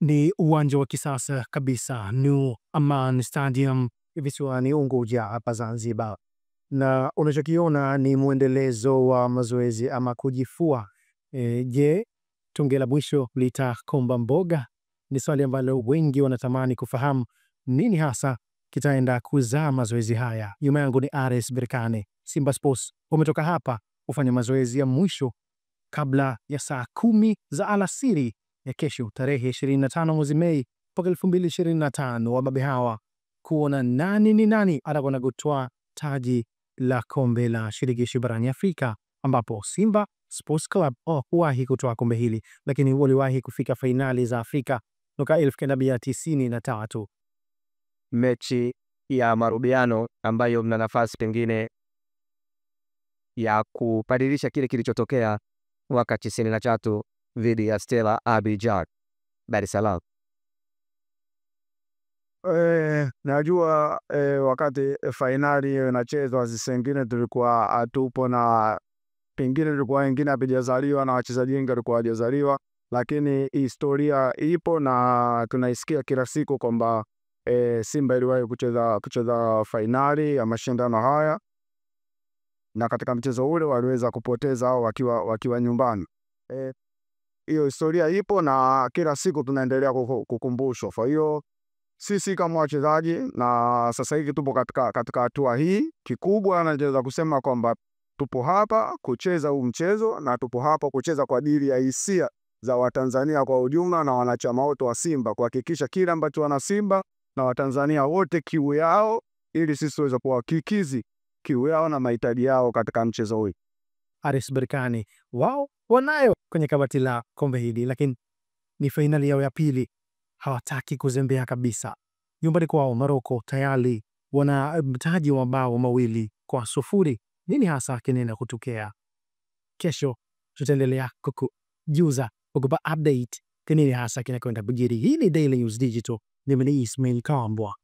Ni uwanja wa kisasa kabisa, New Aman Stadium visiwani Unguja hapa Zanzibar, na unachokiona ni mwendelezo wa mazoezi ama kujifua. Je, tunge la mwisho litakomba mboga? Ni swali ambalo wengi wanatamani kufahamu nini hasa kitaenda kuzaa mazoezi haya. Nyuma yangu ni Ares Berkane. Simba Sports wametoka hapa kufanya mazoezi ya mwisho kabla ya saa 10 za alasiri ya kesho tarehe 25 mwezi Mei mwaka 2025, wababe hawa kuona nani ni nani atakwenda kutwaa taji la kombe la shirikisho barani Afrika, ambapo Simba Sports Club huwahi kutoa kombe hili, lakini waliwahi kufika fainali za Afrika mwaka 1993. Mechi ya marudiano ambayo mna nafasi pengine ya kubadilisha kile kilichotokea mwaka 93 dhidi ya Stella Abidjan Dar es Salaam. Najua wakati fainali inachezwa zisengine tulikuwa atupo, na pengine tulikuwa wengine hapijazaliwa na wachezaji wengi walikuwa hawajazaliwa, lakini historia ipo na tunaisikia kila siku kwamba Simba iliwahi kucheza fainali ya mashindano haya, na katika mchezo ule waliweza kupoteza au wakiwa nyumbani. Hiyo historia ipo na kila siku tunaendelea kukumbushwa. Kwa hiyo sisi kama wachezaji, na sasa hivi tupo katika hatua hii, kikubwa naweza kusema kwamba tupo hapa kucheza huu mchezo, na tupo hapa kucheza kwa ajili ya hisia za Watanzania kwa ujumla na wanachama wote wa Simba, kuhakikisha kila ambacho wana Simba na Watanzania wote kiu yao, ili sisi tuweze kuwakikizi kiu yao na mahitaji yao katika mchezo huu. Ares Berkane wao wanayo kwenye kabati la kombe hili, lakini ni fainali yao ya pili, hawataki kuzembea kabisa. Nyumbani kwao Morocco tayari wana mtaji wa mabao 2-0. Nini hasa kinaenda kutokea? Kesho tutaendelea kukujuza, kukupa update kinini hasa kinakwenda kujiri. Hii ni Daily News Digital. Mimi ni Ismail Kambwa.